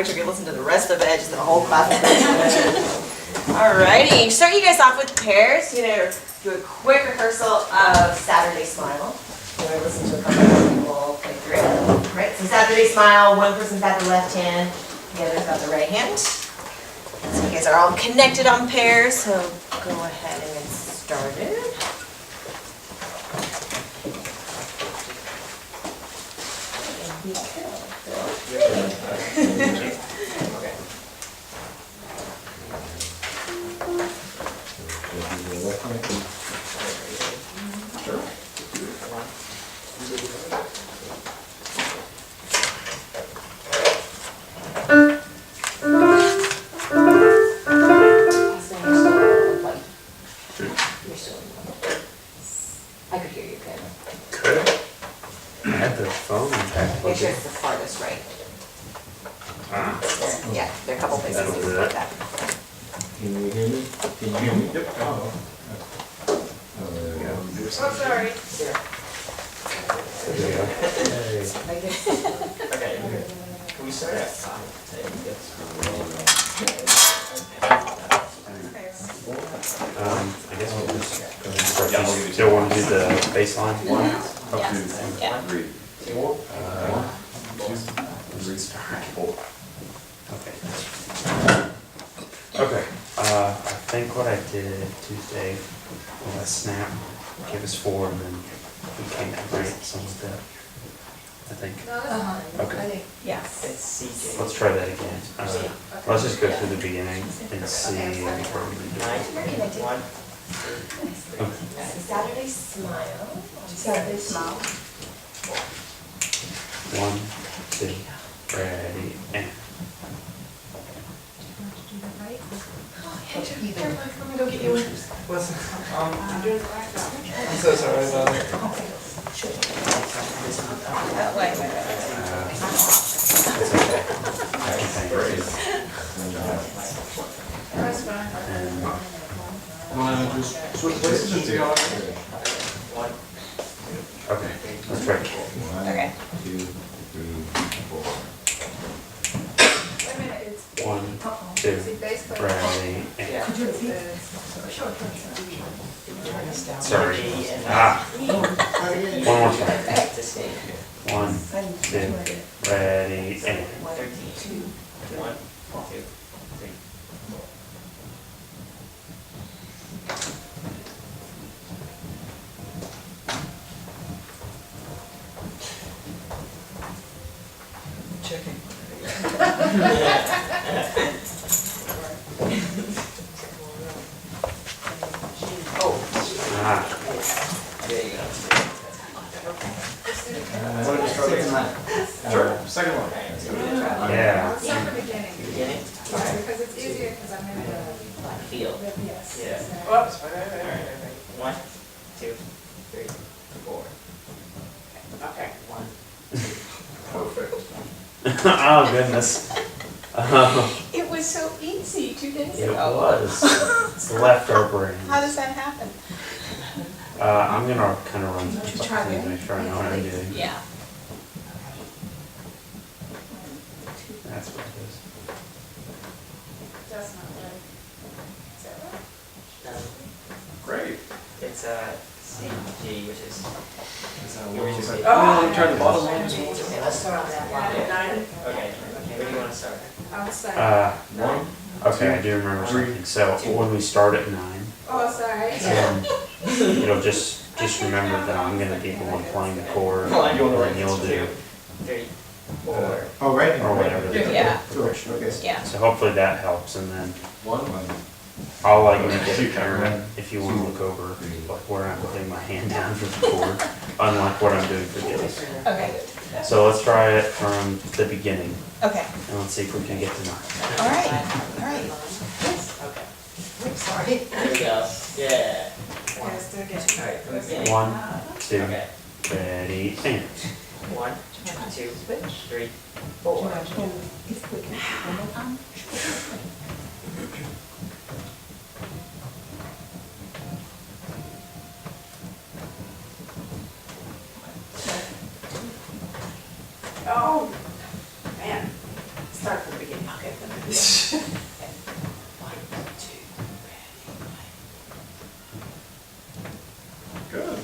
wish I could listen to the rest of it, just the whole class. Alrighty, start you guys off with pairs. You're gonna do a quick rehearsal of Saturday Smile. You're gonna listen to a couple of people play through it. Right, so Saturday Smile, one person's got the left hand, the other's got the right hand. So you guys are all connected on pairs, so go ahead and get started. I could hear you good. Could? I had the phone back. Make sure it's the farthest right. Yeah, there are a couple places That'll you do can that. put that. Can you hear me? Can you hear me? Yep. Oh, there we go. Oh, sorry. There we go. Okay, can we start at 5? I guess we'll just go ahead and start. You still want to do the bass line? 1, Yeah. 2, 3, 4. 1, 2, 3, 4. Okay. Okay, I think what I did Tuesday was I snapped, gave us 4, and then we came out right, something like that. I think. Okay, Yes. It's CJ. let's try that again. Let's just go through the beginning and see where we do. 1, 2, 3. Okay. Saturday Smile. Saturday Smile. 1, 2, ready, and. I'm gonna go get you one. I'm so sorry about it. Wait. It's okay. That's fine. And Want to just switch places and see how it goes? okay, let's try. Okay. 1, 2, 3, 4. Wait a minute, it's. 1, 2, See, bass player. ready, and. Yeah. Sorry. One more time. 1, 2, ready, and. 1, 2, 3. Checking. Ah, There you go. Want to start with that? Sure. Second one. yeah. Start from the beginning. Beginning? Because it's easier, because I'm in the, Feel. yes. Yeah. Whoops. 1, 2, 3, 4. Okay. 1, 2. Perfect. Oh, goodness. It was so easy 2 days It ago. was. It's left our brain. How does that happen? I'm gonna kind of run You through try to it? make sure I know what I'm doing. Yeah. That's what it is. That's not right. Is that right? Great. It's CG, which is. Oh, try the bottom one as well. Okay, let's start on that one. Okay, where do you want to start? I'm sorry. 1. Okay, I do remember something. So when we start at 9, Oh, sorry. it'll just remember that I'm gonna be the one playing the chord, and then you'll do, 3, 4. Oh, right. or whatever. the Yeah. progression Okay. is. Yeah. So hopefully that helps, and then 1. I'll like make it apparent if you want to look over like where I'm putting my hand down for the chord, unlike what I'm doing for this. Okay. So let's try it from the beginning, Okay. and let's see if we can get to 9. All right. All right. Okay. Oops, sorry. There we go. Yeah. Yes, do it again. Alright, from the beginning. 1, 2, Okay. ready, and. 1, 2, 3, 4. Oh, man. Start from the beginning. in pocket. One, two, Good,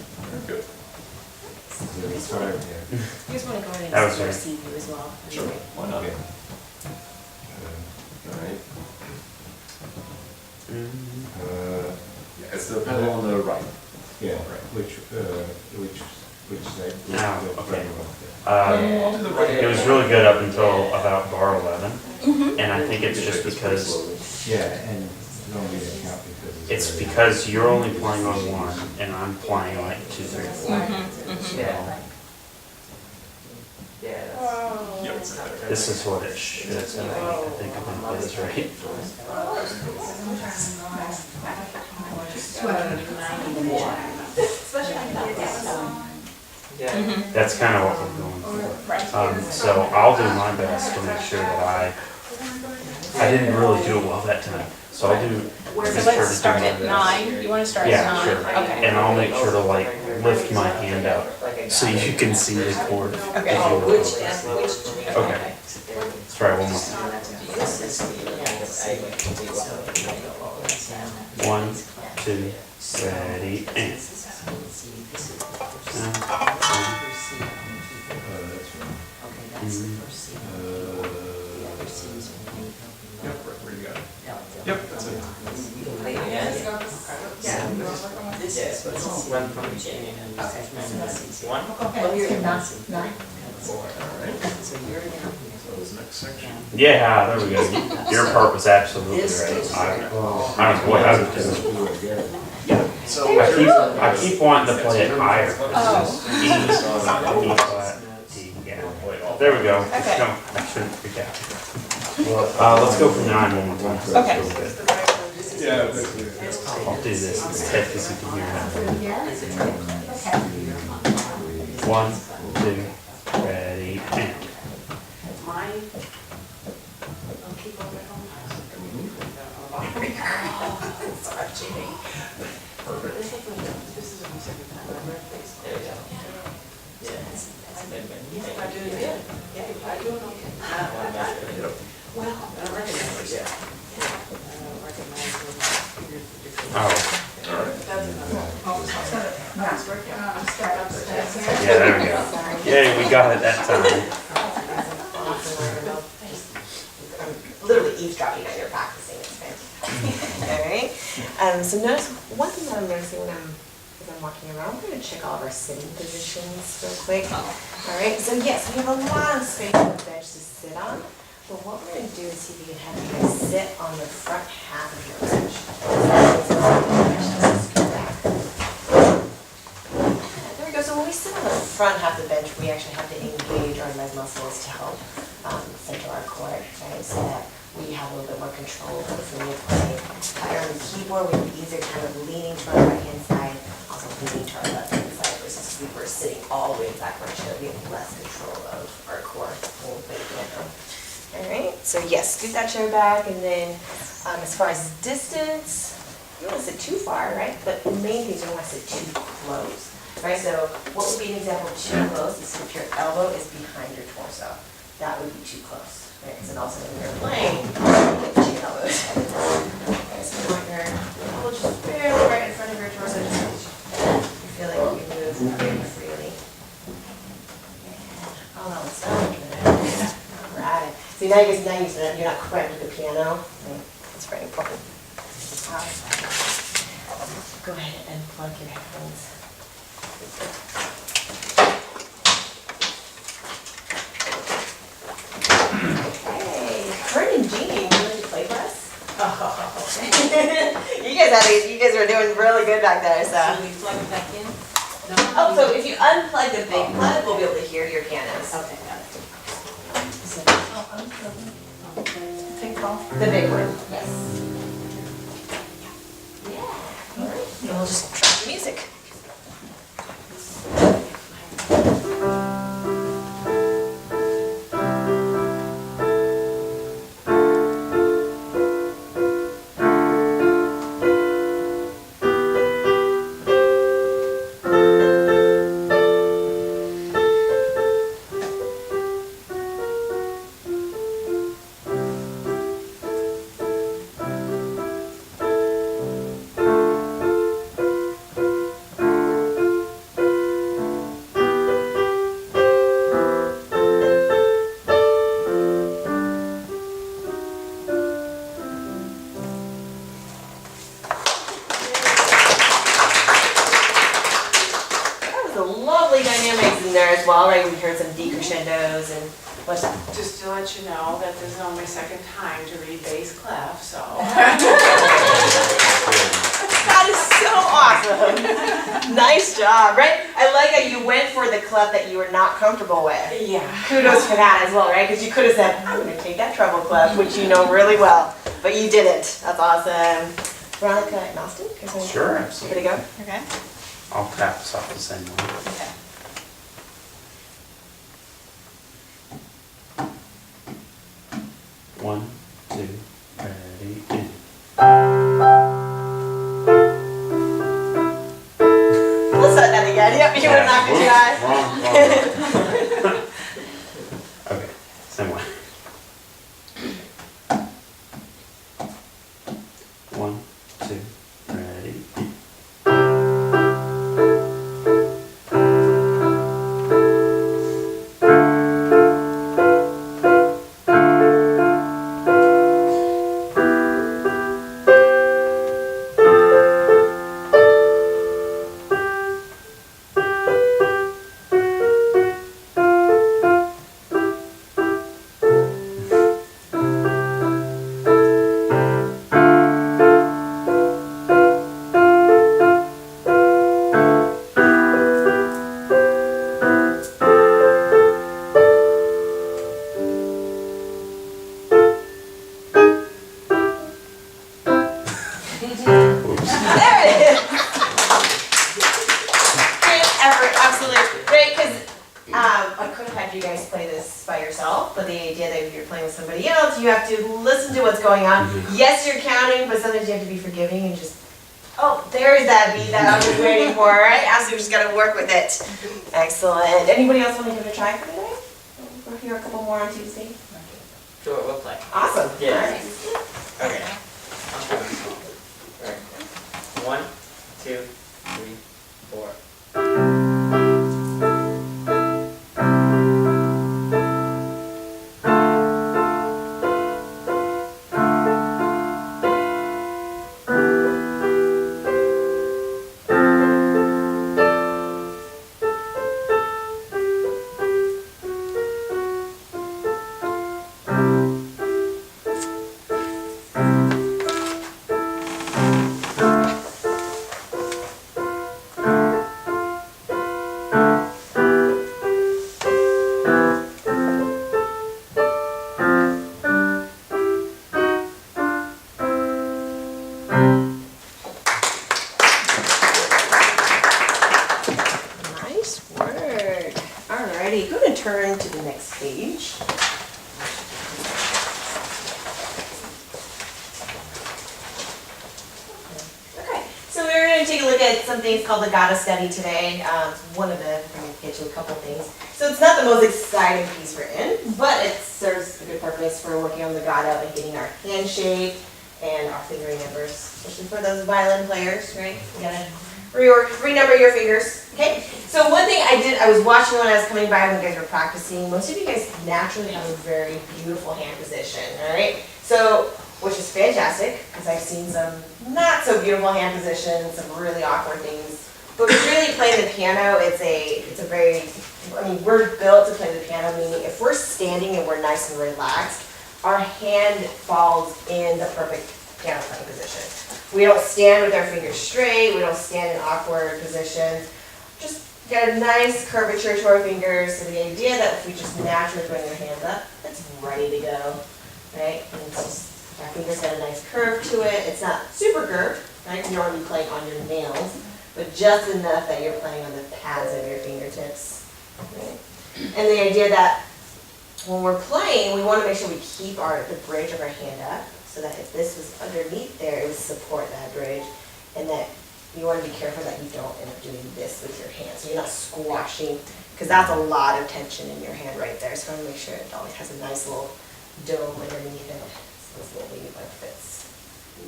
very good. You guys wanna go ahead That and was see our great. SEAVIEW as well? Sure, why not? Okay. Alright, Mm, yeah, it's the pedal on the right. Yeah, which side? Ah, okay. I'll do the right. It was really good up until about bar 11, and I think it's just because, Yeah, and normally they count because. it's because you're only playing on one, and I'm playing like 2, 3, 4. Yeah. Yep. This is what it should sound like. I think I'm gonna play this right. That's kind of what we're going for. So I'll do my best to make sure that I didn't really do it well that time. So I'll do, So just try to let's do start my at best. 9. You want to start at Yeah, 9? sure. Okay. And I'll make sure to like lift my hand up so you can see the chord. Okay. if you will. Which? Okay. Let's try one more time. 1, 2, ready, and. Yep, right where you got it. Yep, that's it. Oh, you're in nine. Alright. So this next section. Yeah, there we go. Your part was absolutely right. I don't know what I was doing. So I keep wanting to play it higher. Oh. E, E flat, D, yeah. There we go. Okay. No, I shouldn't freak out. Let's go from 9 one more time. Okay. yeah, I'll do this instead because you can hear it. 1, 2, ready, and. Oh, yeah, there we go. Yay, we got it that time. Literally eavesdropping on your practicing, it's fantastic. Alright, so notice, one thing that I'm noticing as I'm walking around, we're gonna check all of our sitting positions real quick. Alright, so yes, we have a lot of space on the bench to sit on, but what we're gonna do is see if we can have you guys sit on the front half of your bench. There we go, so when we sit on the front half of the bench, we actually have to engage our leg muscles to help center our core, right? So that we have a little bit more control over when we play higher on the keyboard. We have easier kind of leaning to our right hand side, also leaning to our left hand side versus if we were sitting all the way back on our chair, we have less control of our core when we play the piano. All right, so yes, scoot that chair back, and then as far as distance, you don't want to sit too far, right? But the main thing is you don't want to sit too close, right? So what would be an example of too close is if your elbow is behind your torso. That would be too close, right? So also when you're playing, you get your elbows. Okay, so you want your elbow just barely right in front of your torso, just so you feel like you can move very freely. And, oh, that was so good. All right. So now you're not cramped with the piano. Right? That's very important. Go ahead and plug your headphones. Hey, Kurt and Jeannie, you ready to play for us? You guys were doing really good back there, so. So we plug it back in? Oh, so if you unplug the big plug, we'll be able to hear your pianos. Okay, got it. The big one, yes. Yeah. All right, and we'll just try the music. as well, right? We heard some decrescendos and what's that? Just to let you know that this is only my second time to read bass clef, so. That is so awesome. Nice job, right? I like how you went for the clef that you were not comfortable with. Yeah. Kudos for that as well, right? Because you could have said, I'm going to take that treble clef, which you know really well, but you didn't. That's awesome. Veronica and Austin? Sure, Here absolutely. to go. Okay. I'll practice off the same one. Okay. One, two, ready, and. We'll start that again. Yep, you would not be shy. Wrong. Okay, same way. One, two, ready, and. Oops. There it is. Great effort, absolutely. Great, because I could have had you guys play this by yourself, but the idea that if you're playing with somebody else, you have to listen to what's going on. Yes, you're counting, but sometimes you have to be forgiving and just, oh, there's that beat that I was waiting for, right? Absolutely, just got to work with it. Excellent. Anybody else want to give it a try for today? We'll hear a couple more on Tuesday. Sure, we'll play. Awesome. Yeah. All right. Okay. Alright. 1, 2, 3, 4. Nice work. Alrighty, go and turn to the next page. Okay, so we're going to take a look at some things called legato study today. One of them, I'm going to get you a couple things. So it's not the most exciting piece we're in, but it serves a good purpose for working on legato and getting our hand shape and our fingering numbers, especially for those violin players, right? You gotta renumber your fingers, okay? So one thing I was watching when I was coming by when you guys were practicing, most of you guys naturally have a very beautiful hand position, all right? So, which is fantastic, because I've seen some not so beautiful hand positions, some really awkward things. But really playing the piano, it's a very, I mean, we're built to play the piano, meaning if we're standing and we're nice and relaxed, our hand falls in the perfect piano playing position. We don't stand with our fingers straight, we don't stand in awkward positions. Just get a nice curvature to our fingers, so the idea that if we just naturally bring our hands up, it's ready to go, right? And it's just, our fingers got a nice curve to it. It's not super curved, right? You don't want to be playing on your nails, but just enough that you're playing on the pads of your fingertips, right? And the idea that when we're playing, we want to make sure we keep the bridge of our hand up, so that if this was underneath there, it would support that bridge, and that you want to be careful that you don't end up doing this with your hand. So you're not squashing, because that's a lot of tension in your hand right there. So you want to make sure it always has a nice little dome underneath it. So this little baby bug fits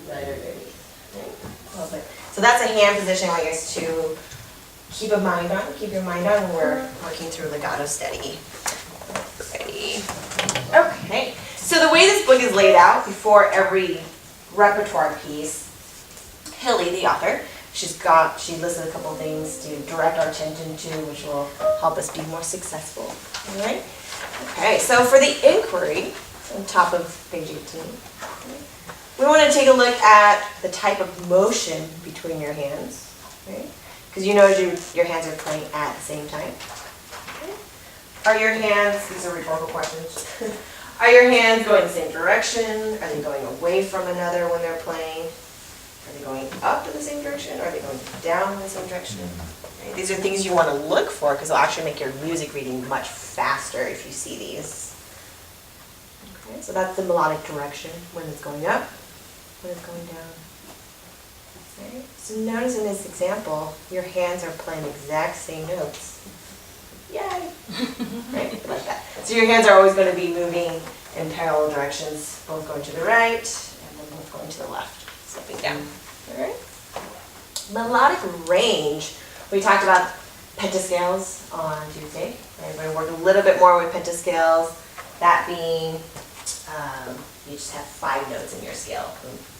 right underneath. Right? So that's a hand position I want you guys to keep your mind on when we're working through legato steady. Ready. Okay, so the way this book is laid out before every repertoire piece, Hilly, the author, She listed a couple things to direct our attention to, which will help us be more successful. All right? Okay, so for the inquiry, on top of page 18, we want to take a look at the type of motion between your hands, right? Because you know your hands are playing at the same time. Okay. Are your hands, these are rhetorical questions, are your hands going the same direction? Are they going away from another when they're playing? Are they going up in the same direction? Are they going down in the same direction? Right? These are things you want to look for because it'll actually make your music reading much faster if you see these. Okay, so that's the melodic direction, when it's going up, when it's going down. Okay. So notice in this example, your hands are playing exact same notes. Yay! Right, like that. So your hands are always going to be moving in parallel directions, both going to the right and then both going to the left, slipping down. All right. Melodic range. We talked about pentascales on Tuesday. Right? We're going to work a little bit more with pentascales. That being, you just have 5 notes in your scale.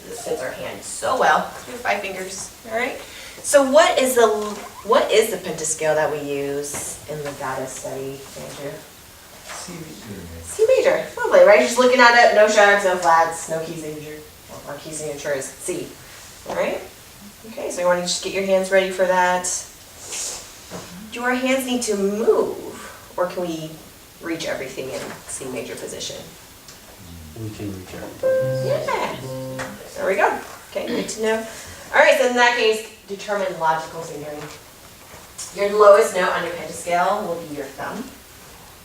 This fits our hand so well. Your 5 fingers. All right. So what is the pentascale that we use in legato study, Andrew? C major. Lovely, right? Just looking at it, no sharps, no flats, no key signature. Well, our key signature is C. All right? Okay, so you want to just get your hands ready for that. Do our hands need to move, or can we reach everything in C major position? We can reach everything. Yeah. There we go. Okay, good to know. All right, so in that case, determine logical fingering. Your lowest note on your pentascale will be your thumb.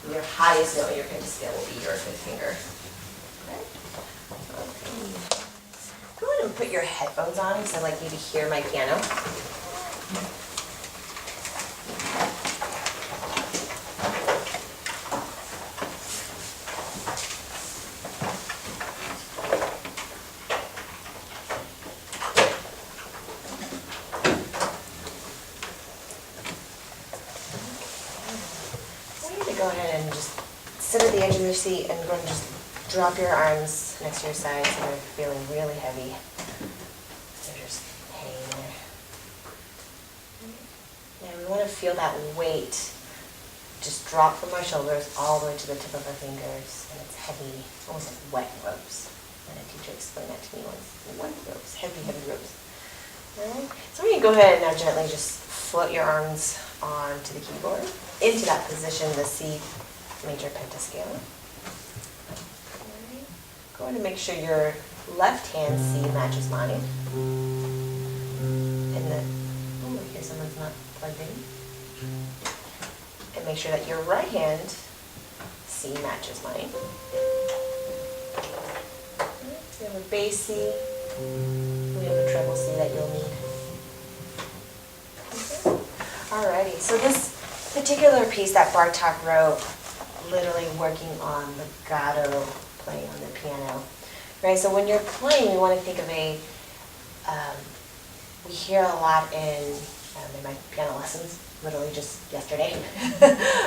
Your highest note on your pentascale will be your 5th finger. Okay. Go ahead and put your headphones on because I'd like you to hear my piano. Go ahead and just sit at the edge of your seat and go and just drop your arms next to your sides so they're feeling really heavy. They're just hanging there. Now we want to feel that weight just drop from our shoulders all the way to the tip of our fingers, and it's heavy, almost like wet ropes. And a teacher explained that to me once. Wet ropes, heavy, heavy ropes. Alright, so we're going to go ahead and now gently just float your arms onto the keyboard, into that position, the C major pentascale. Alright. Go ahead and make sure your left hand C matches mine. And then, oh, here someone's not plugged in. And make sure that your right hand C matches mine. Alright, we have a bass C. We have a treble C that you'll need. Okay. Alrighty, so this particular piece that Bartok wrote, literally working on legato playing on the piano. Right, so when you're playing, we want to think of we hear a lot in my piano lessons, literally just yesterday,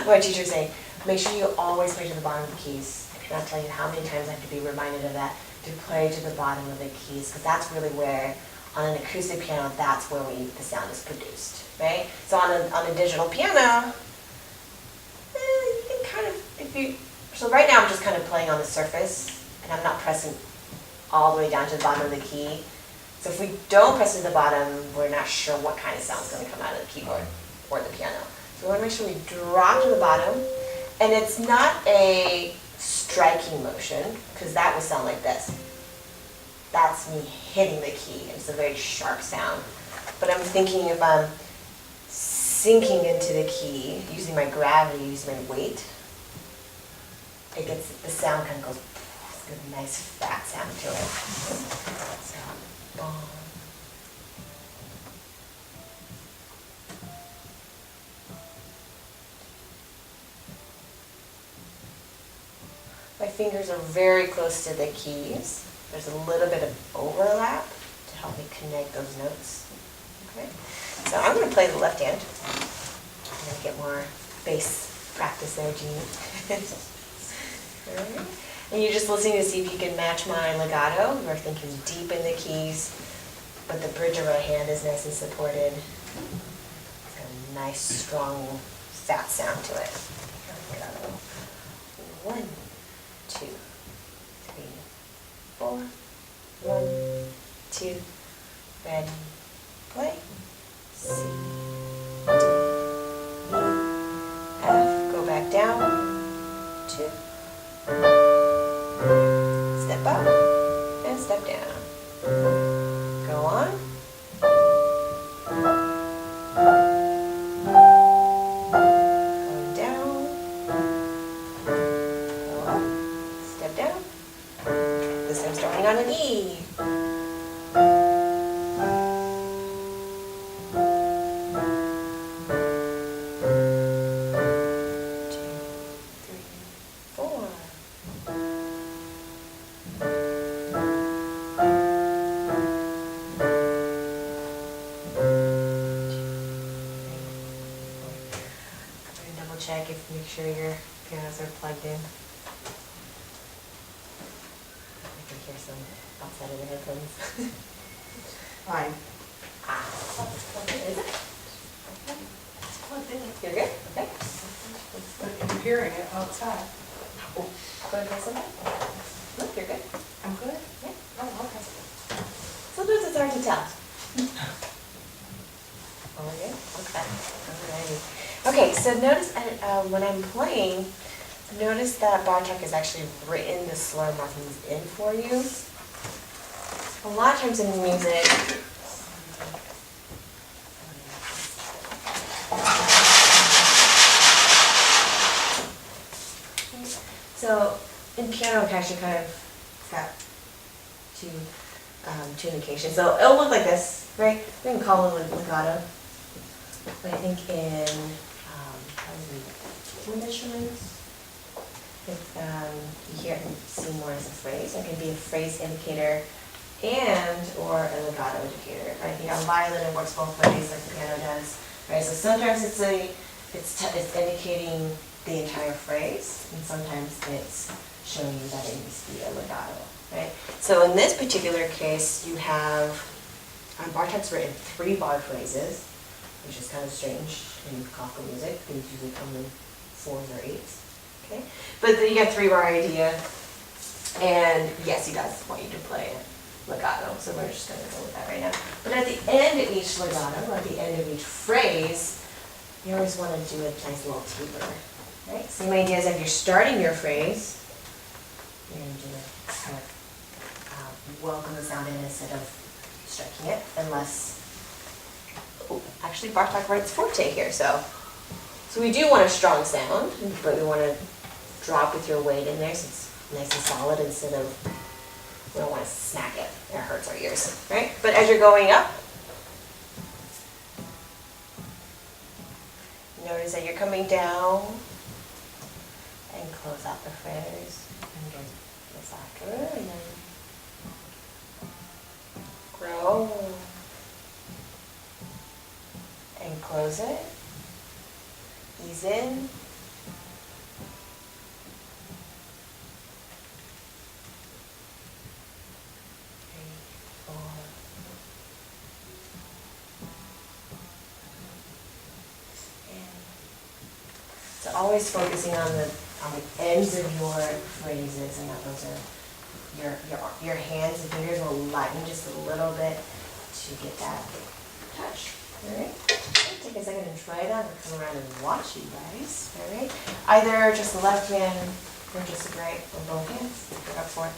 my teacher saying, make sure you always play to the bottom of the keys. I cannot tell you how many times I have to be reminded of that, to play to the bottom of the keys, because that's really where, on an acoustic piano, that's where the sound is produced, right? So on a digital piano, you can kind of, so right now I'm just kind of playing on the surface, and I'm not pressing all the way down to the bottom of the key. So if we don't press to the bottom, we're not sure what kind of sound is going to come out of the keyboard or the piano. So we want to make sure we drop to the bottom, and it's not a striking motion, because that would sound like this. That's me hitting the key. It's a very sharp sound. But I'm thinking if I'm sinking into the key, using my gravity, using my weight, the sound kind of goes, it's got a nice fat sound to it. So, boom. My fingers are very close to the keys. There's a little bit of overlap to help me connect those notes. Okay, so I'm going to play the left hand. I'm going to get more bass practice there, Jean. Right. And you're just listening to see if you can match my legato. You're thinking deep in the keys. but the bridge of our hand is nice and supported. It's got a nice, strong, fat sound to it. Here we go. 1, 2, 3, 4. 1, 2, ready, play. C, D, E, F, go back down. 2. Step up and step down. Go on. Going down. Go up. Step down. This time starting on an E. Check if make sure your pianos are plugged in. I can hear some outside of the headphones. Fine. Is it? It's plugged in. You're good? Okay. But you're hearing it outside. Go ahead and play something. Look, you're good. I'm good? Yeah. Oh, okay. Sometimes it's hard to tell. Oh, we're good? Okay. Alrighty. Okay, so notice when I'm playing, notice that Bartok has actually written the slur markings in for you. A lot of times in music, so in piano, it actually kind of got two indications. So it'll look like this, right? We can call it legato. But I think in probably instruments, you hear and see more as a phrase. It can be a phrase indicator and or a legato indicator. I think on violin it works both ways, like the piano does. Right. So sometimes it's indicating the entire phrase, and sometimes it's showing you that it needs to be a legato. Right. So in this particular case, you have Bartok's written 3-bar phrases, which is kind of strange in classical music. These usually come in 4s or 8s. Okay, but then you got 3-bar idea, and yes, he does want you to play legato. So we're just going to go with that right now. But at the end of each legato, or at the end of each phrase, you always want to do a nice little taper. Right. Same idea as if you're starting your phrase, you're going to do a kind of welcome the sound in instead of striking it, unless. Oh, actually, Bartok writes forte here, so we do want a strong sound, but we want to drop with your weight in there so it's nice and solid instead of, we don't want to smack it. It hurts our ears, right? But as you're going up, notice that you're coming down and close out the phrase and get this after it, and then grow. And close it, ease in, 3, 4, and so always focusing on the ends of your phrases, and that those are your hands and fingers will lighten just a little bit to get that touch. Alright, take a second and try that. I'll come around and watch you guys. Alright, either just the left hand or just the right, or both hands. Go up for it.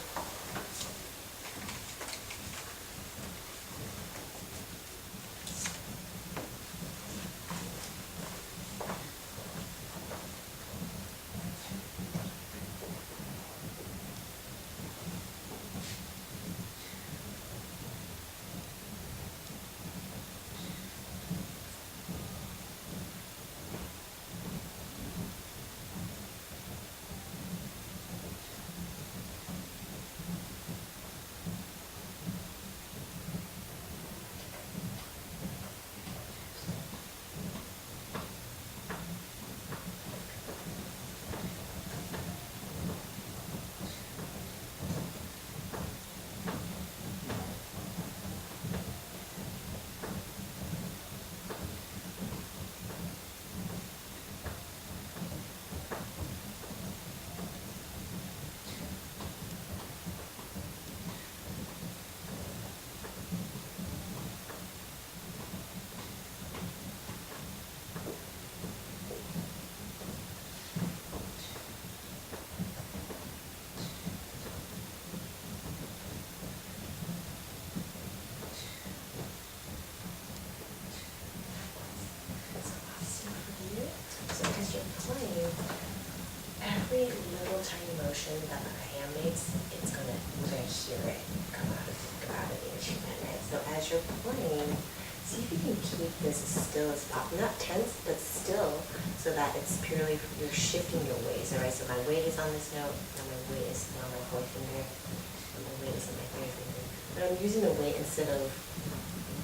as you're playing, see if you can keep this as still as possible, not tense, but still, so that it's purely, you're shifting your weight. So, right, so my weight is on this note, and my weight is on my forefinger, and my weight is on my third finger. But I'm using the weight instead of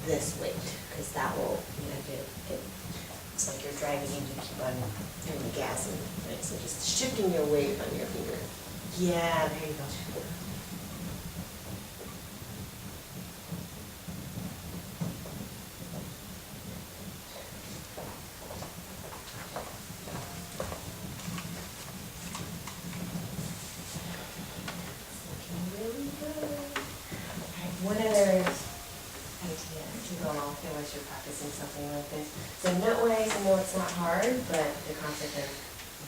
this weight, because that will, it's like you're driving and you keep on doing the gas, and, right, so just shifting your weight on your finger. Yeah, there you go. Really good. Alright, one other idea to go along here as you're practicing something like this. So note-wise, I know it's not hard, but the concept of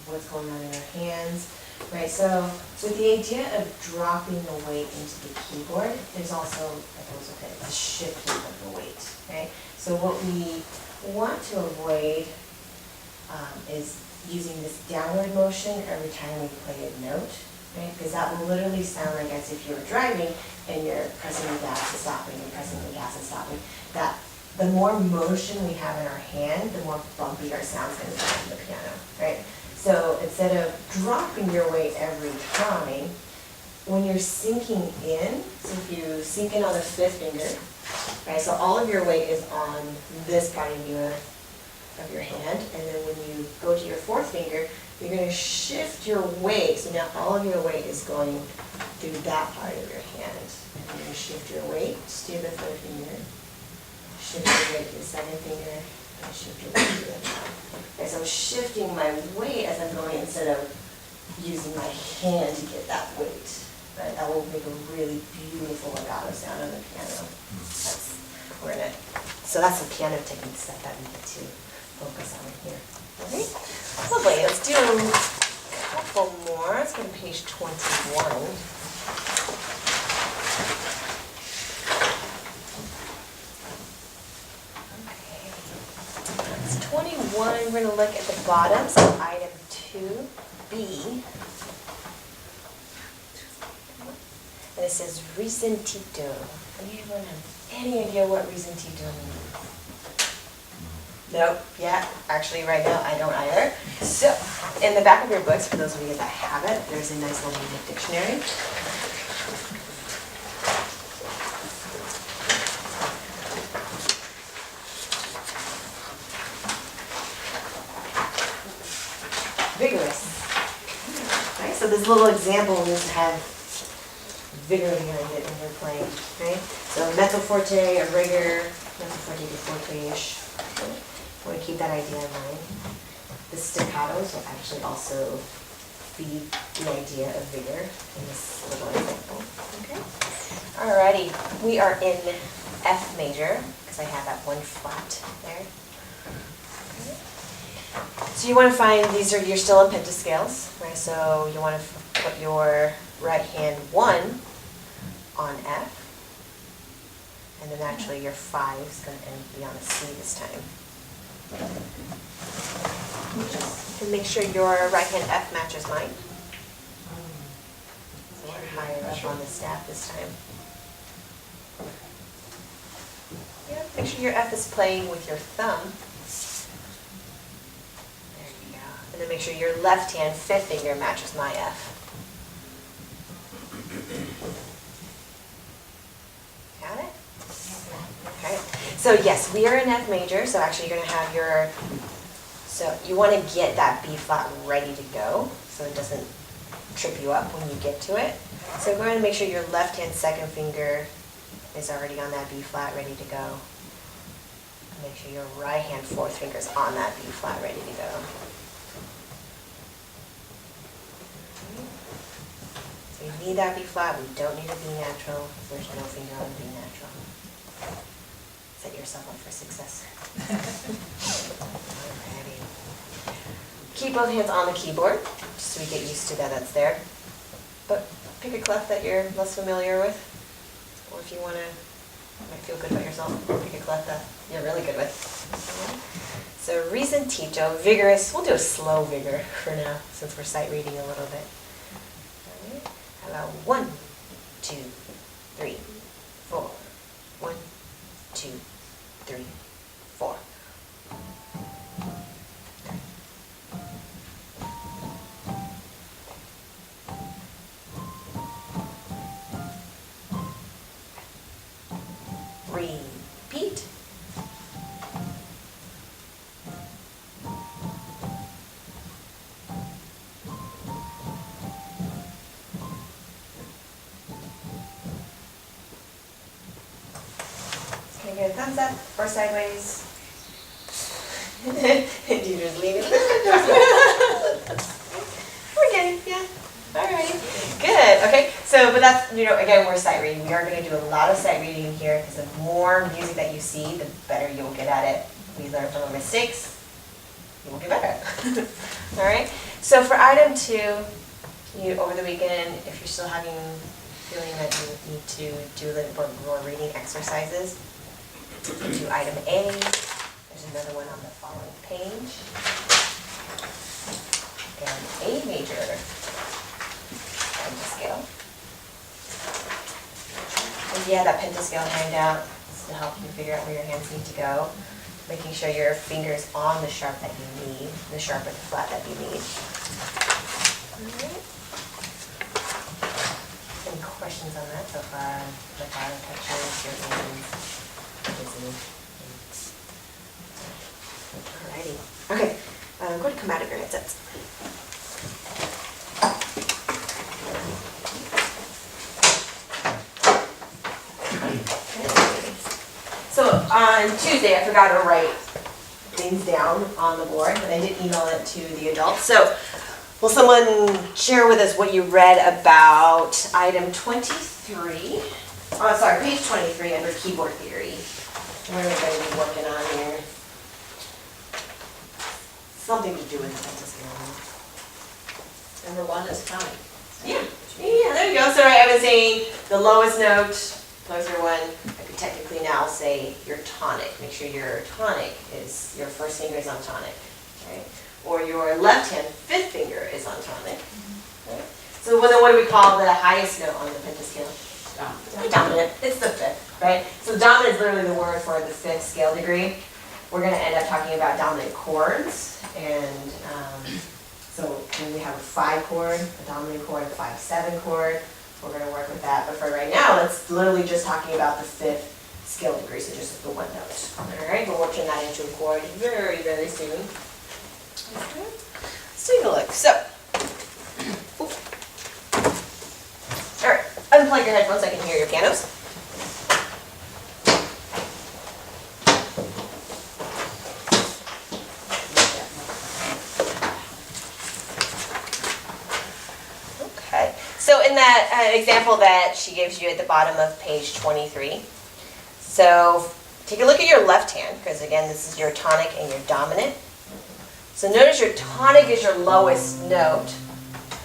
what's going on in our hands, right? So the idea of dropping the weight into the keyboard, there's also, that goes with it, the shifting of the weight, right? So what we want to avoid is using this downward motion every time we play a note, right? Because that will literally sound like as if you were driving and you're pressing the gas and stopping, and pressing the gas and stopping. That the more motion we have in our hand, the more bumpy our sound's going to be on the piano, right? So instead of dropping your weight every time, when you're sinking in, so if you sink in on the fifth finger, right? So all of your weight is on this part of your hand, and then when you go to your fourth finger, you're going to shift your weight. So now all of your weight is going through that part of your hand. And you're going to shift your weight to the third finger, shift your weight to the second finger, and shift your weight to the top. Okay, so I'm shifting my weight as I'm going instead of using my hand to get that weight. Right? That will make a really beautiful legato sound on the piano. So that's the piano techniques that we need to focus on here. Okay, lovely. Let's do a couple more. Let's go to page 21. Okay. It's 21. We're going to look at the bottom, so item 2B. And it says risentito. Anyone have any idea what risentito means? Nope. Yeah, actually right now I don't either. So, in the back of your books, for those of you that have it, there's a nice little music dictionary. Vigorous. Right, so this little example needs to have vigor behind it when you're playing, right? So mezzo forte, a rigor, mezzo forte to forte-ish. I want to keep that idea in mind. The staccatos will actually also feed the idea of vigor in this little example. Okay. Alrighty, we are in F major because I have that one flat there. Okay. So you want to find you're still in pentascales, right? So you want to put your right hand 1 on F, and then actually your 5 is going to be on a C this time. And make sure your right hand F matches mine. So we're higher up on the staff this time. Yeah, make sure your F is playing with your thumb. There you go. And then make sure your left hand 5th finger matches my F. Got it? Okay. So yes, we are in F major, so actually you're going to have so you want to get that B flat ready to go so it doesn't trip you up when you get to it. So we're going to make sure your left hand 2nd finger is already on that B flat ready to go. And make sure your right hand 4th finger is on that B flat ready to go. So we need that B flat, we don't need a B natural, there's no finger on the B natural. Set yourself up for success. Alrighty. Keep both hands on the keyboard, just so we get used to that's there. But pick a clef that you're less familiar with, or if you want to feel good about yourself, pick a clef that you're really good with. So risentito, vigorous, we'll do a slow vigor for now, since we're sight reading a little bit. Alright. How about 1, 2, 3, 4, 1, repeat. Can I get a thumbs up or sideways? You just leave it. We're good, yeah. Alrighty, good. Okay, so but that's, again, we're sight reading. We are going to do a lot of sight reading here because the more music that you see, the better you'll get at it. We learn from our mistakes, you will get better. Alright, so for item 2, over the weekend, if you're still feeling that you need to do a little bit more reading exercises, do item A. There's another one on the following page. And A major pentascale. And yeah, that pentascale handout is to help you figure out where your hands need to go. Making sure your finger's on the sharp that you need, the sharp or the flat that you need. Alright. Any questions on that so far? The bottom touches, your hands, alrighty. Okay, go to come out of your headsets. So on Tuesday, I forgot to write things down on the board, but I did email it to the adults. So will someone share with us what you read about item 23? Oh, sorry, page 23 under keyboard theory. What are we going to be working on here? Something to do with the pentascale. Number 1 is time. Yeah, there you go. So I was saying the lowest note, closer one, I could technically now say your tonic. Make sure your tonic is, your first finger is on tonic, right? Or your left hand, 5th finger is on tonic. Right? So then what do we call the highest note on the pentascale? Dominant. It's the 5th, right? So dominant is literally the word for the 5th scale degree. We're going to end up talking about dominant chords, and so when we have a 5 chord, a dominant chord, a 5/7 chord, we're going to work with that. But for right now, it's literally just talking about the 5th scale degree, so just the 1 note. All right, we'll work that into a chord very, very soon. Okay. Let's take a look. So, all right, unplug your headphones so I can hear your pianos. Okay, so in that example that she gives you at the bottom of page 23, so take a look at your left hand, because again, this is your tonic and your dominant. So notice your tonic is your lowest note.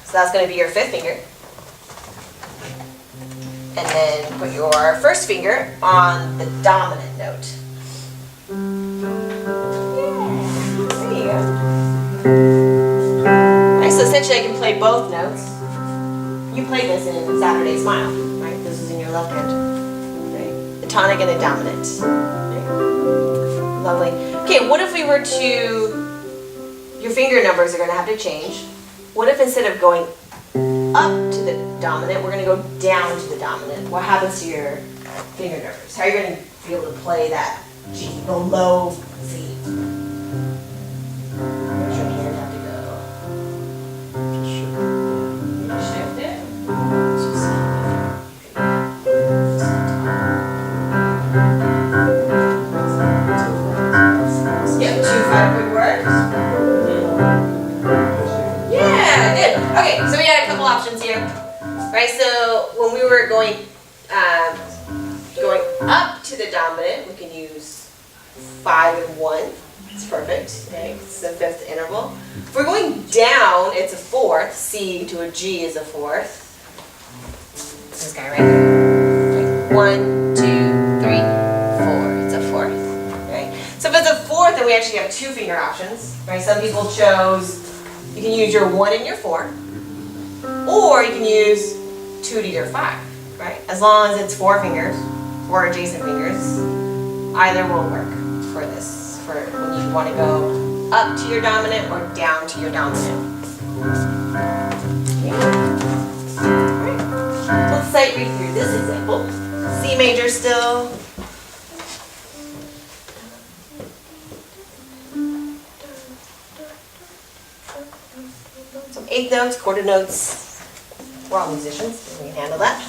So that's going to be your 5th finger. And then put your 1st finger on the dominant note. Yeah, there you go. Right, so essentially I can play both notes. You play this in Saturday Smile, right? This is in your left hand. Right? The tonic and the dominant. Right? Lovely. Okay, what if we were to... Your finger numbers are going to have to change. What if instead of going up to the dominant, we're going to go down to the dominant? What happens to your finger numbers? How are you going to be able to play that G, the low Z? Where's your hand have to go? Shift it. Yep, 2 5 quick words. Okay, so we got a couple options here, right? So when we were going up to the dominant, we can use 5 and 1. It's perfect. Okay, it's the 5th interval. If we're going down, it's a 4th. C to a G is a 4th. This guy right here. Right? 1, 2, 3, 4. It's a 4th. Right? So if it's a 4th, then we actually have 2 finger options. Right? Some people chose. You can use your 1 and your 4, or you can use 2 to your 5, right? As long as it's 4 fingers, 4 adjacent fingers, either will work for this, for when you want to go up to your dominant or down to your dominant. Okay. All right. Let's sight read through this example. C major still, eighth notes, quarter notes. We're all musicians, we can handle that.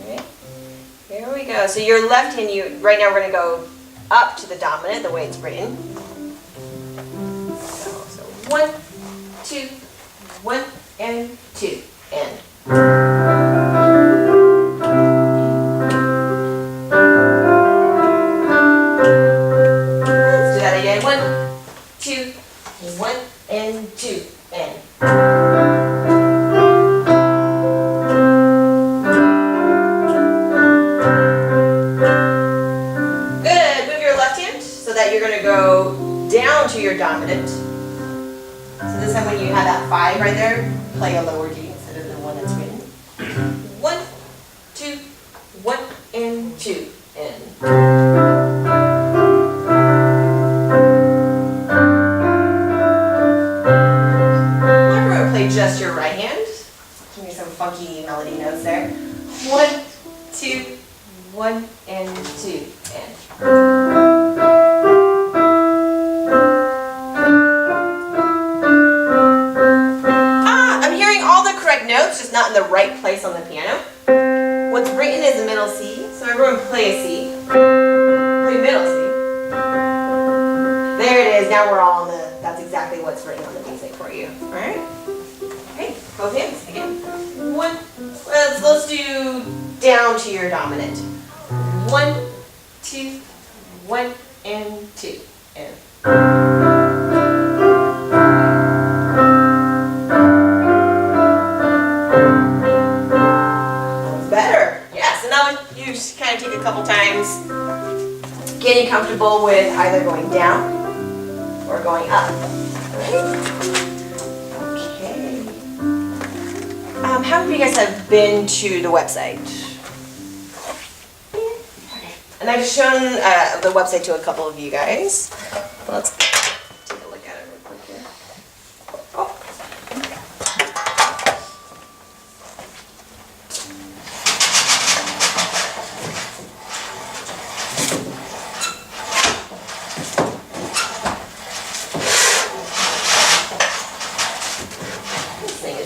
Alright, here we go. So your left hand, right now we're going to go up to the dominant, the way it's written. So 1, 2, 1, and 2, and. Let's do that again. 1, 2, 1, and 2, and. Good. Move your left hand so that you're going to go down to your dominant. So this time when you have that 5 right there, play a lower D instead of the one that's written. 1, 2, 1, and 2, and. I'm going to play just your right hand. Give me some funky melody notes there. 1, 2, 1, and 2, and. Notes, just not in the right place on the piano. What's written is a middle C, so everyone play a C. Play middle C. There it is, now we're all on the, that's exactly what's written on the music for you. Alright? Okay, both hands again. 1, let's do down to your dominant. 1, 2, 1, and 2, and. Kind of take a couple times getting comfortable with either going down or going up. Okay. How many of you guys have been to the website? Okay. And I've shown the website to a couple of you guys. Let's take a look at it real quick here. Oh.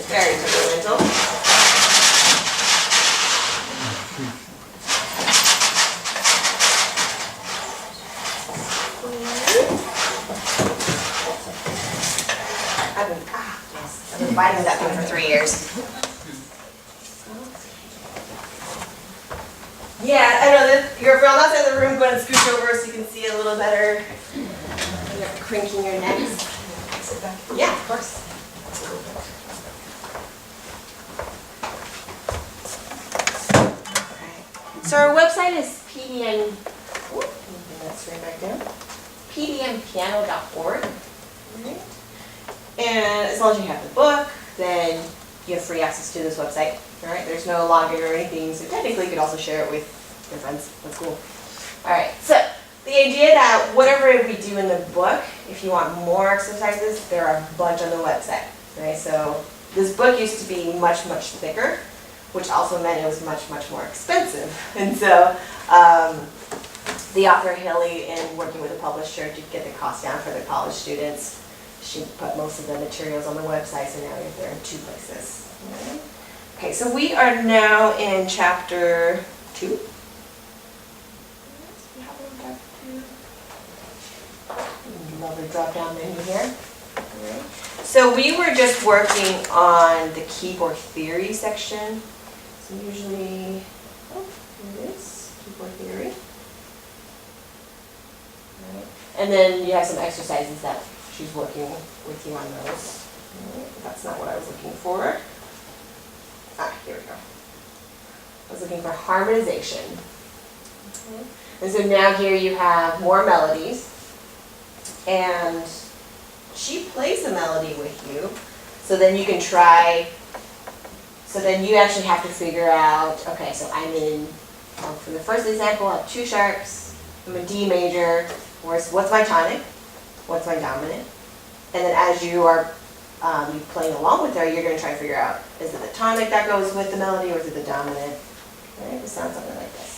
Very temperamental. I've been fighting that thing for 3 years. Yeah, I know that you're from outside the room, but scooch over so you can see a little better. You're cranking your necks. Yeah, of course. So our website is pdmpiano.org. Right. And as long as you have the book, then you have free access to this website. All right, there's no login or anything, so technically you could also share it with your friends. That's cool. All right, so the idea that whatever we do in the book, if you want more exercises, there are a bunch on the website. Right, so this book used to be much, much thicker, which also meant it was much, much more expensive. And so the author Haley, in working with a publisher to get the cost down for the college students, she put most of the materials on the website, so now they're in 2 places. Okay, so we are now in chapter 2. Lovely drop-down menu here. So we were just working on the keyboard theory section. So usually, here it is, keyboard theory. Right. And then you have some exercises that she's working with you on those. Right. That's not what I was looking for. Here we go. I was looking for harmonization. Okay. And so now here you have more melodies. And she plays a melody with you. So then you can try. So then you actually have to figure out, okay, so I'm in, for the first example, I have 2 sharps, I'm in D major, what's my tonic, what's my dominant, and then as you are playing along with her, you're going to try to figure out, is it the tonic that goes with the melody, or is it the dominant? Right, it sounds something like this.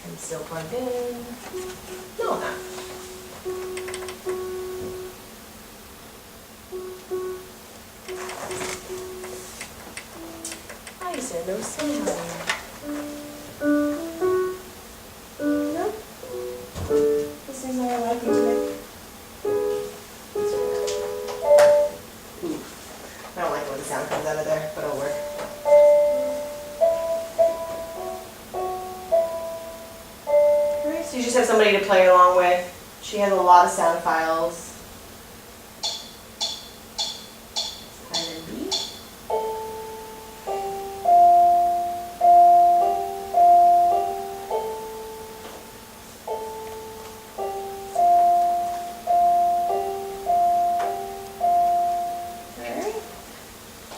I'm still plugged in. No, I'm not. no sound. No? This is not liking today. Ooh, I don't like when the sound comes out of there, but it'll work. Alright, so you just have somebody to play along with. She has a lot of sound files.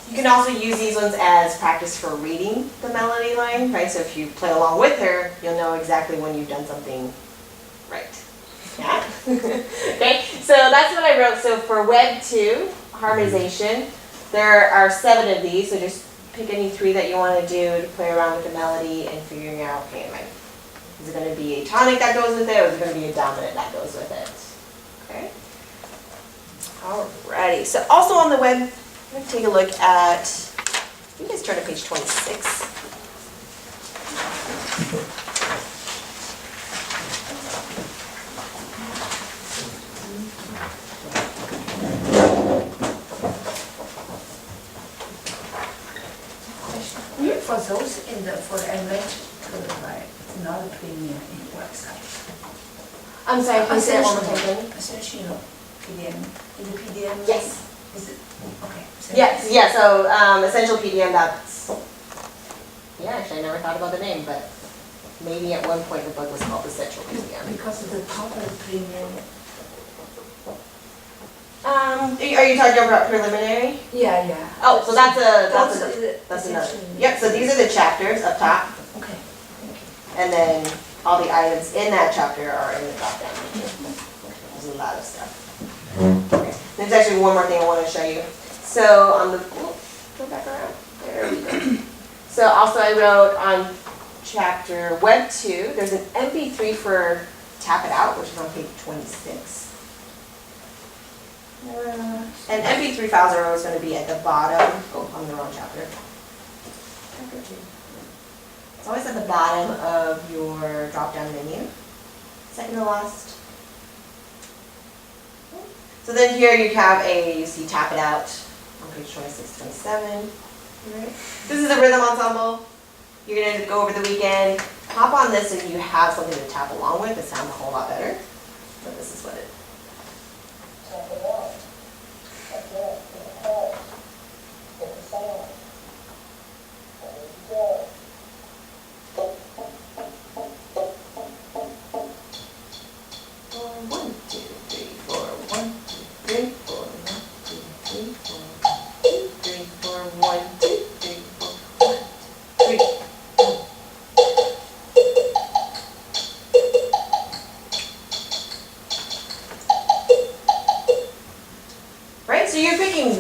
You can also use these ones as practice for reading the melody line, right? So if you play along with her, you'll know exactly when you've done something right. Yeah? Okay, so that's what I wrote. So for Web 2, harmonization, there are 7 of these, so just pick any 3 that you want to do to play around with the melody and figuring out, okay, is it going to be a tonic that goes with it, or is it going to be a dominant that goes with it? Okay. Alrighty, so also on the web, I'm going to take a look at, you guys turn to page 26. For those for LEGATO, right, it's not a premium in website. I'm sorry, can you say that one more time, Jenny? Essential PDM, is it PDM? Yes. Is it, okay. Yes, yeah, so Essential PDM, that's, yeah, actually I never thought about the name, but maybe at one point the book was called Essential PDM. Because the top of the premium. Are you talking about preliminary? Yeah, yeah. Oh, so that's That's another. essentially- Yep, so these are the chapters up top, Okay, thank you. and then all the items in that chapter are in the drop down. There's a lot of stuff. Okay. There's actually one more thing I want to show you. So on the, go back around. There we go. So also I wrote on chapter Web 2, there's an MP3 for Tap It Out, which is on page 26. And MP3 files are always going to be at the bottom. Oh, I'm in the wrong chapter. Chapter 2. It's always at the bottom of your drop-down menu. Second to last. So then here you have you see Tap It Out on page 26, 27. Right. This is a rhythm ensemble. You're going to go over the weekend. Hop on this and you have something to tap along with. It sounds a whole lot better. So this is what it is.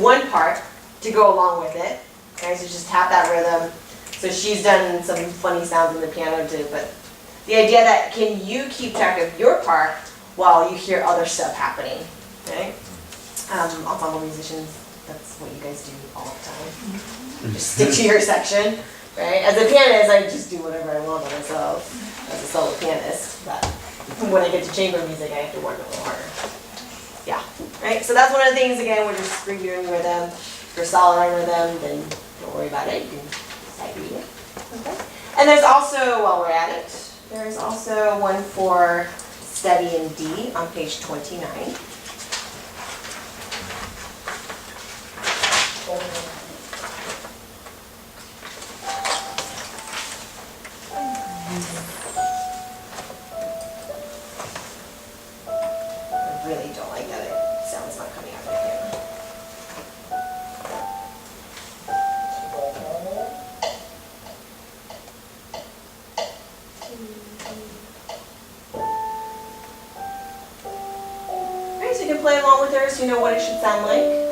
One part to go along with it. Okay, so just tap that rhythm. So she's done some funny sounds in the piano too, but the idea that can you keep track of your part while you hear other stuff happening, okay? Ensemble musicians, that's what you guys do all the time. Just stick to your section, right? As a pianist, I just do whatever I want by myself as a solo pianist, but when I get to chamber music, I have to work a little harder. Yeah, right? So that's one of the things, again, we're just reviewing rhythm. If you're solid on rhythm, then don't worry about it. You can sight read it. Okay. And there's also, while we're at it, there's also one for study in D on page 29. I really don't like that it sounds not coming out of the piano. Alright, so you can play along with her so you know what it should sound like.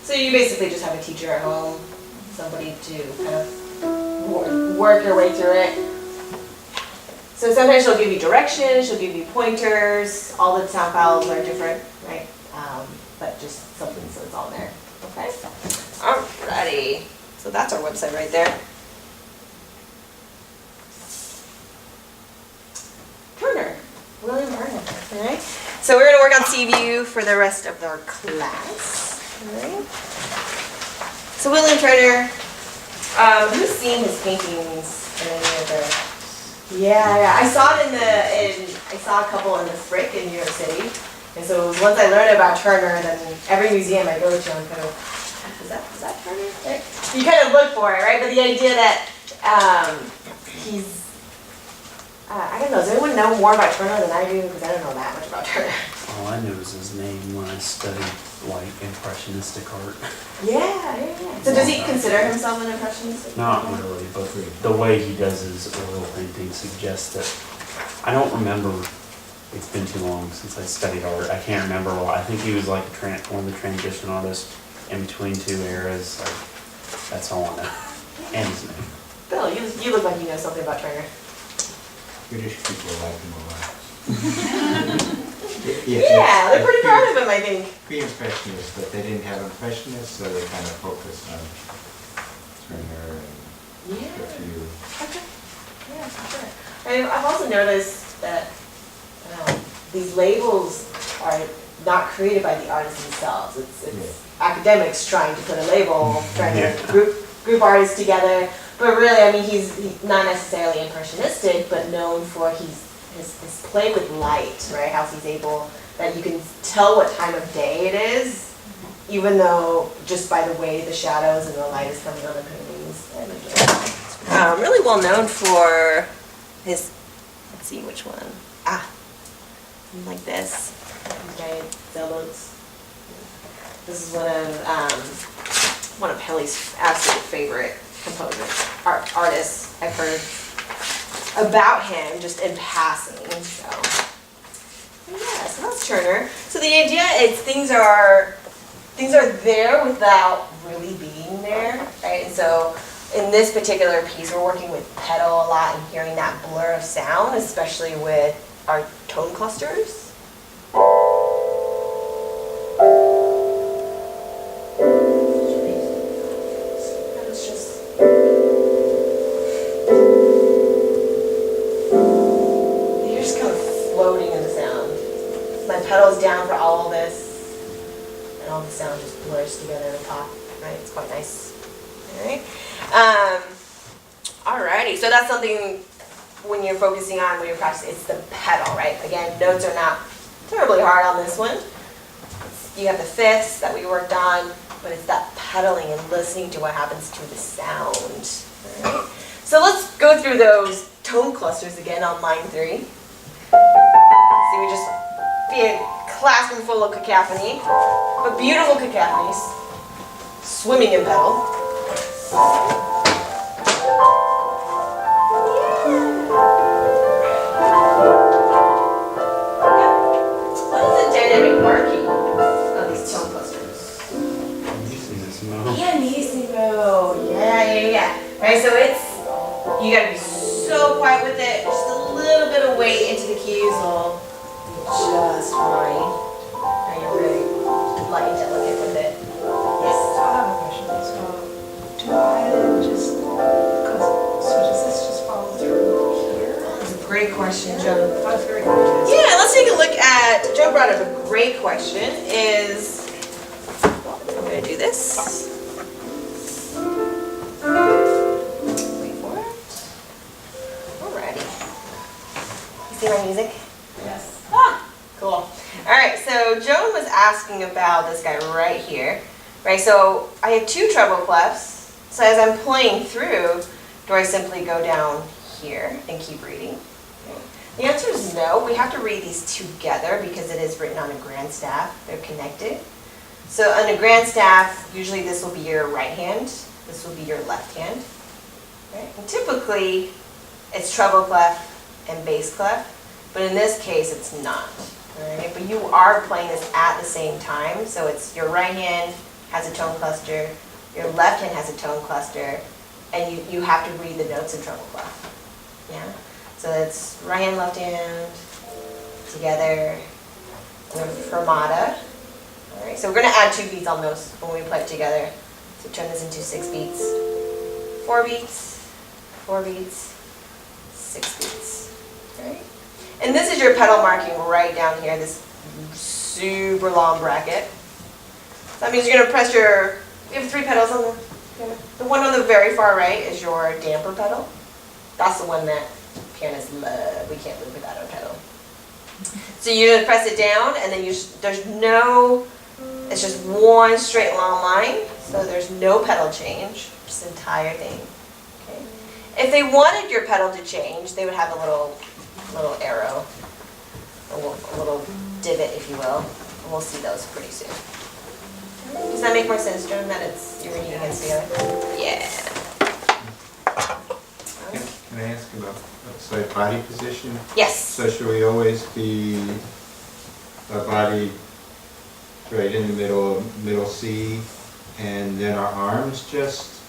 So you basically just have a teacher at home, somebody to kind of work your way through it. So sometimes she'll give you directions, she'll give you pointers, all the sound files are different, right? But just something so it's all there. Okay? Alrighty. So that's our website right there. Turner. William Turner. Alright? So we're going to work on SEAVIEW for the rest of our class. Alright? So William Turner, who's seen his paintings in any of the... Yeah, I saw it I saw a couple in the Frick in New York City. And so once I learned about Turner, then every museum I go to, I'm kind of, is that Turner? Right? You kind of look for it, right? But the idea that he's, I don't know, does anyone know more about Turner than I do? Because I don't know that much about Turner. All I knew was his name when I studied like impressionistic art. Yeah. So does he consider himself an impressionist? Not really, but the way he does his oil painting suggests that, I don't remember, it's been too long since I studied art, I can't remember why. I think he was like one of the transition artists in between two eras, like, that's all I know. And his name. Bill, you look like you know something about Turner. British people like him a lot. Yeah, they're pretty proud of him, I think. Pre-impressionists, but they didn't have impressionists, so they kind of focused on Turner and a few. Okay. Yeah, for sure. I've also noticed that these labels are not created by the artists themselves. It's academics trying to put a label, trying to group artists together. But really, I mean, he's not necessarily impressionistic, but known for his play with light, right? How he's able, that you can tell what time of day it is, even though just by the way the shadows and the light is coming on the paintings. Really well known for his, let's see which one. Like this. Okay, sailboats. This is one of Helly's absolute favorite composers, artists I've heard about him just in passing. So that's Turner. So the idea is things are there without really being there, right? And so in this particular piece, we're working with pedal a lot and hearing that blur of sound, especially with our tone clusters. Pedals down for all of this, and all the sound just blurs together in the top, right? It's quite nice. Alrighty, so that's something when you're focusing on, when you're practicing, it's the pedal, right? Again, notes are not terribly hard on this one. You have the fifths that we worked on, but it's that pedaling and listening to what happens to the sound. Right? So let's go through those tone clusters again on line 3. See, we just be a classroom full of cacophony, but beautiful cacophonies, swimming in pedal. What is the dynamic marking of these tone clusters? Pianissimo. Yeah. Right, so you gotta be so quiet with it, just a little bit of weight into the keys will just fine. Are you really light and delicate with it? Yes. So I have a question. So do I just, does this just follow through here? That's a great question, Joan. I was very curious. Yeah, let's take a look at, Joan brought up a great question, I'm going to do this. Wait for it. Alrighty. You see my music? Yes. Cool. Alright, so Joan was asking about this guy right here. Right, so I have 2 treble clefs. So as I'm playing through, do I simply go down here and keep reading? Okay. The answer is no. We have to read these together because it is written on a grand staff. They're connected. So on a grand staff, usually this will be your right hand. This will be your left hand. Right? And typically, it's treble clef and bass clef. But in this case, it's not. Right? But you are playing this at the same time. So it's your right hand has a tone cluster, your left hand has a tone cluster, and you have to read the notes in treble clef. Yeah? So it's right hand, left hand, together, with fermata, Alright, so we're gonna add 2 beats on those when we play it together. So turn this into 6 beats. 4 beats, 4 beats, 6 beats. Alright? And this is your pedal marking right down here, this super long bracket. So that means you're gonna press your, we have 3 pedals on the one on the very far right is your damper pedal. That's the one that pianists love. We can't live without a pedal. So you're gonna press it down, and then there's no, it's just one straight long line, so there's no pedal change, just the entire thing. Okay. If they wanted your pedal to change, they would have a little arrow, a little divot, if you will, and we'll see those pretty soon. Does that make more sense, Joan, that you're reading against the other? Yeah. Can I ask about, say, body position? Yes. So should we always be a body right in the middle C, and then our arms just?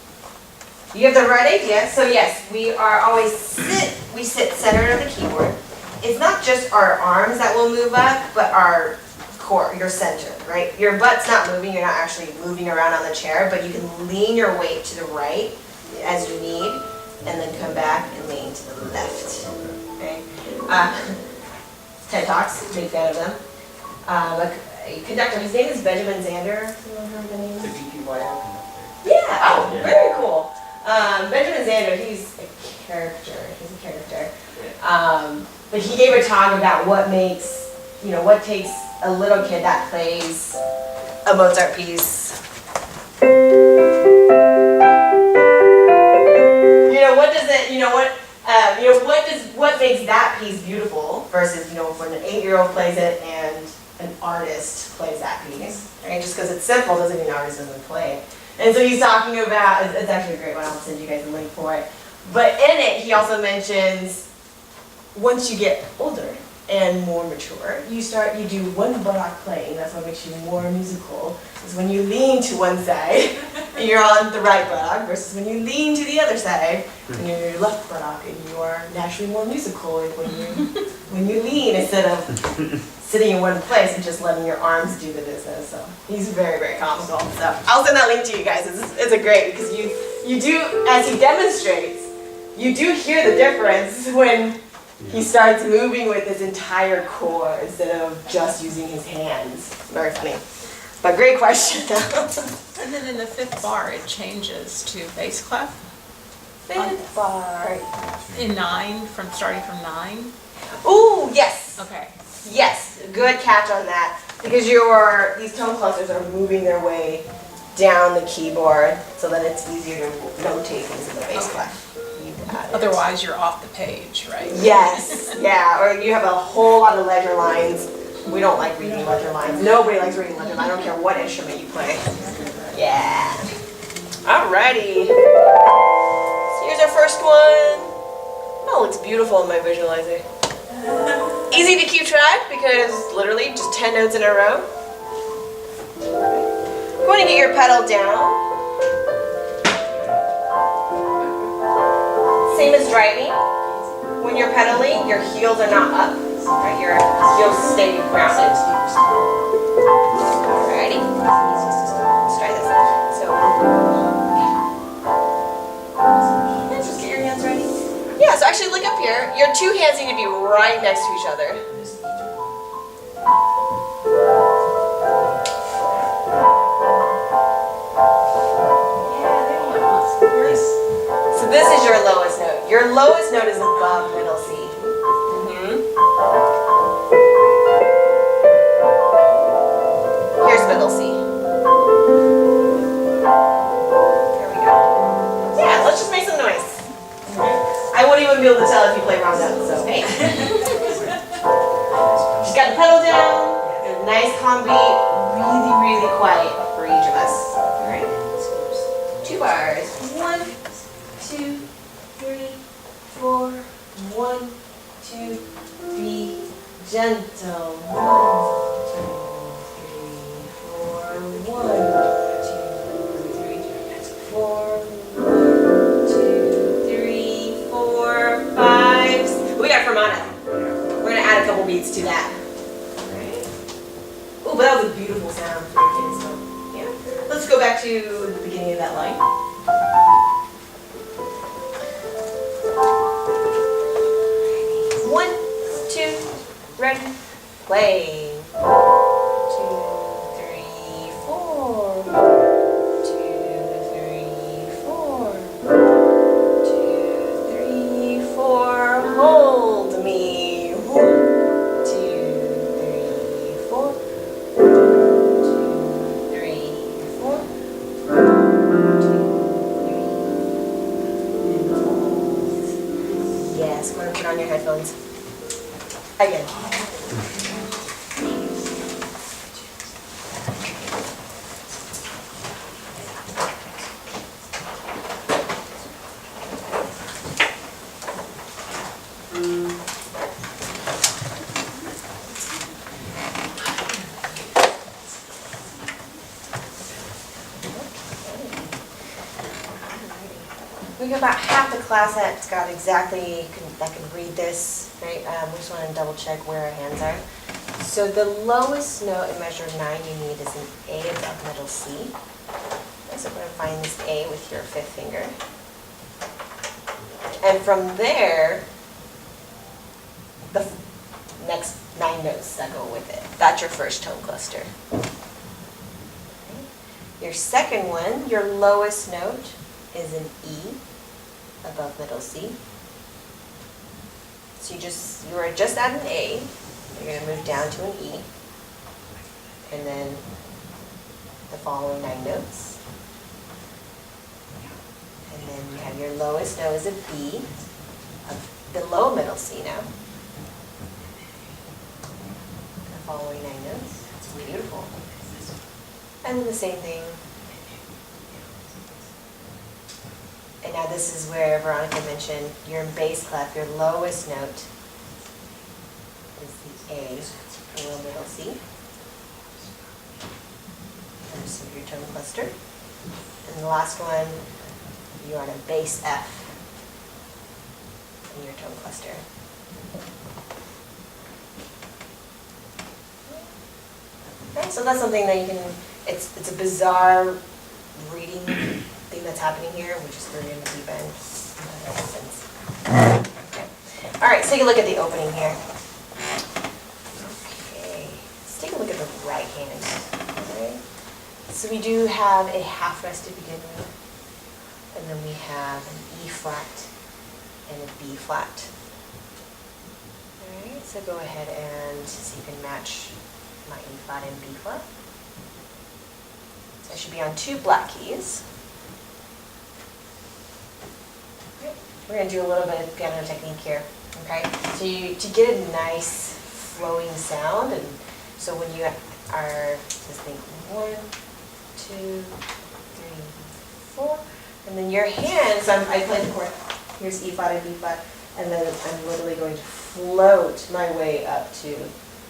You have the right idea. So yes, we sit centered of the keyboard. It's not just our arms that will move up, but our core, your center, right? Your butt's not moving, you're not actually moving around on the chair, but you can lean your weight to the right as you need, and then come back and lean to the left. Okay. TED Talks, big fan of them. A conductor, his name is Benjamin Zander. You know the name? The DPYR. Yeah, oh, very cool. Benjamin Zander, he's a character. But he gave a talk about what takes a little kid that plays a Mozart piece. What makes that piece beautiful versus, when an 8-year-old plays it and an artist plays that piece, right? Just because it's simple doesn't mean an artist doesn't play it. And so he's talking about, it's actually a great one, I'll send you guys a link for it. But in it, he also mentions, once you get older and more mature, you do one buttock playing. That's what makes you more musical. Is when you lean to one side and you're on the right buttock versus when you lean to the other side and you're your left buttock and you are naturally more musical when you lean instead of sitting in one place and just letting your arms do the business. So he's very, very comical. So I'll send that link to you guys. It's a great, because you do, as he demonstrates, you do hear the difference when he starts moving with his entire core instead of just using his hands. Very funny. But great question. And then in the 5th bar, it changes to bass clef. 5th bar. In 9, starting from 9. Ooh, yes. Okay. Yes, good catch on that. Because these tone clusters are moving their way down the keyboard so that it's easier to notate things in the bass clef. Otherwise, you're off the page, right? Yes, yeah, or you have a whole lot of ledger lines. We don't like reading ledger lines. Nobody likes reading ledger lines. I don't care what instrument you play. Yeah. Alrighty. So here's our first one. Oh, it looks beautiful in my visualizer. Easy to keep track because literally just 10 notes in a row. Go ahead and get your pedal down. Same as driving. When you're pedaling, your heels are not up, right? Your heels stay grounded. Alrighty. Let's try this. So, just get your hands ready. Yeah, so actually look up here. Your 2 hands need to be right next to each other. So this is your lowest note. Your lowest note is above middle C. Here's middle C. There we go. Yeah, let's just make some noise. I wouldn't even be able to tell if you play wrong notes, so hey. Just got the pedal down, a nice calm beat, really, really quiet for each of us. Alright? 2 bars. 1, 2, 3, 4. 1, 2, 3. Gentle. 1, 2, 3, 4. 1, 2, 3, 4. 1, 2, 3, 4, 5. We got fermata. We're gonna add a couple beats to that. Alright. Oh, but that was a beautiful sound. back to the beginning of that line. One, two, ready, play. 2, 3, 4. 2, 3, 4. 2, 3, 4. Hold me. 1, 2, 3, 4. 2, 3, 4. 2, 3. Yes, I'm gonna put on your headphones. Again. We got about half the class that's got exactly, that can read this, right? We just want to double check where our hands are. So the lowest note in measure 9 you need is an A above middle C. So we're going to find this A with your 5th finger. And from there, the next 9 notes that go with it. That's your first tone cluster. Your second one, your lowest note is an E above middle C. So you are just at an A, you're going to move down to an E, and then the following 9 notes. And then you have your lowest note is a B, below middle C now. The following 9 notes. It's beautiful. And then the same thing. And now this is where Veronica mentioned you're in bass clef, your lowest note is the A, below middle C. And so your tone cluster. And the last one, you're on a bass F in your tone cluster. Okay, so that's something that you can, it's a bizarre reading thing that's happening here. We just threw it in the deep end. That makes sense. Okay. All right, let's take a look at the opening here. Okay, let's take a look at the right hand. Okay. So we do have a half rest to begin with, and then we have an E flat and a B flat. All right, so go ahead and see if you can match my E flat and B flat. So I should be on 2 black keys. We're going to do a little bit of piano technique here, okay? So to get a nice flowing sound, and so when you are, just think 1, 2, 3, 4, and then your hands, I play the chord, here's E flat and B flat, and then I'm literally going to float my way up to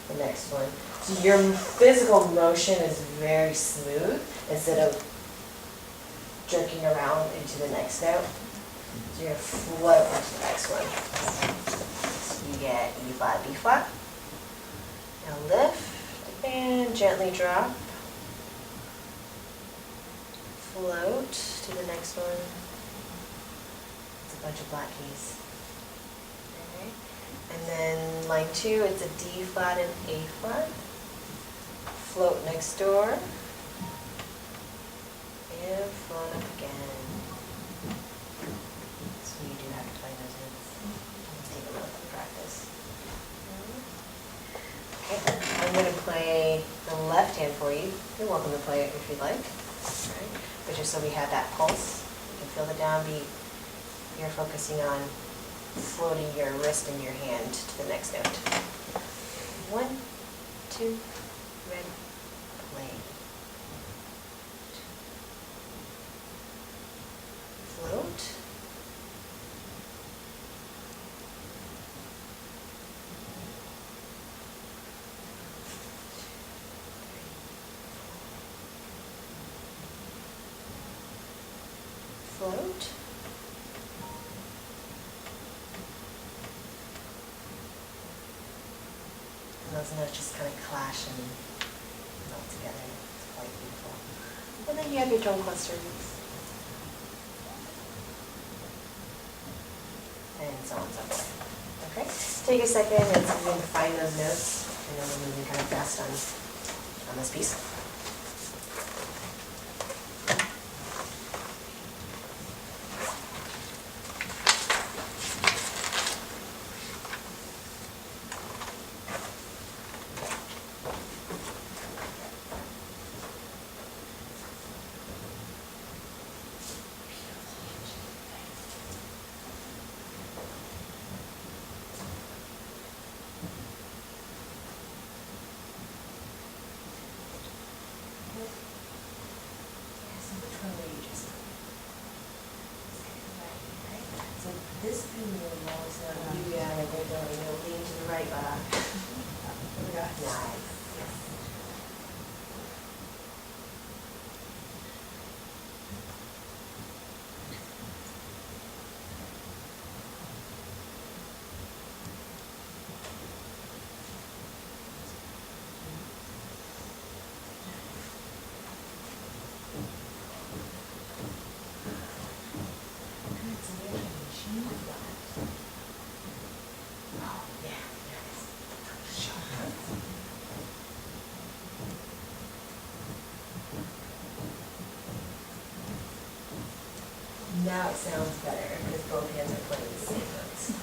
the next one. So your physical motion is very smooth instead of jerking around into the next note. So you're going to float into the next one. So you get E flat, B flat. Now lift and gently drop. Float to the next one. It's a bunch of black keys. Okay. And then line 2, it's a D flat and A flat. Float next door. And float up again. So you do have to play those notes. Let's take a look and practice. Okay, I'm going to play the left hand for you. You're welcome to play it if you'd like. Right. But just so we have that pulse, you can feel the downbeat. You're focusing on floating your wrist and your hand to the next note. 1, 2, ready, play. Float. Float. And those notes just kind of clash and melt together. It's quite beautiful. And then You have your tone clusters. And so on and so forth. Okay, take a second and see if you can find those notes. I know we're moving kind of fast on this piece. So this pinwheel is not you, yeah, like they're going, lean to the right back. Nice. Oh, yeah, now it sounds better because both hands are playing the same notes.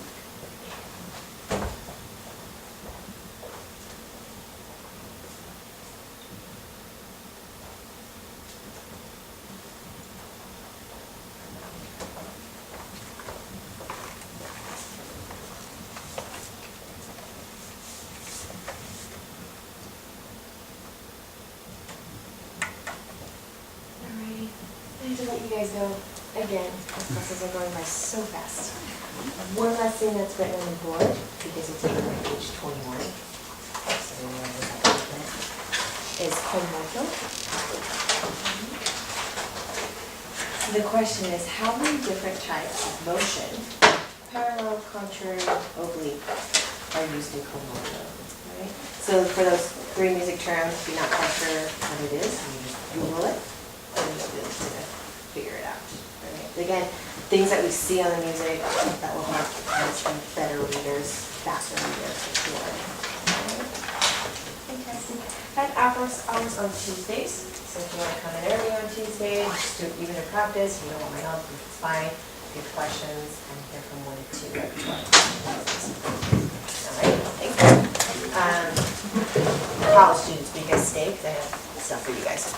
Alrighty, I have to let you guys go. Again, the classes are going by so fast. One last thing that's written on the board, because it's taken on page 21, so we know what that is con molto. So the question is, how many different types of motion, parallel, contrary, oblique, are used in con molto? Right? So for those 3 music terms, if you're not quite sure what it is, you just Google it, and you'll be able to figure it out. Right? Again, things that we see on the music that will help us be better readers, faster readers, for sure. Right? Fantastic. And hours on Tuesdays. So if you want to come in early on Tuesday, just do even a practice. You don't want my help, it's fine. If you have questions, I'm here from 1 to 2 every 12. All right, thank you. College students, will you guys stay? Because I have stuff for you guys.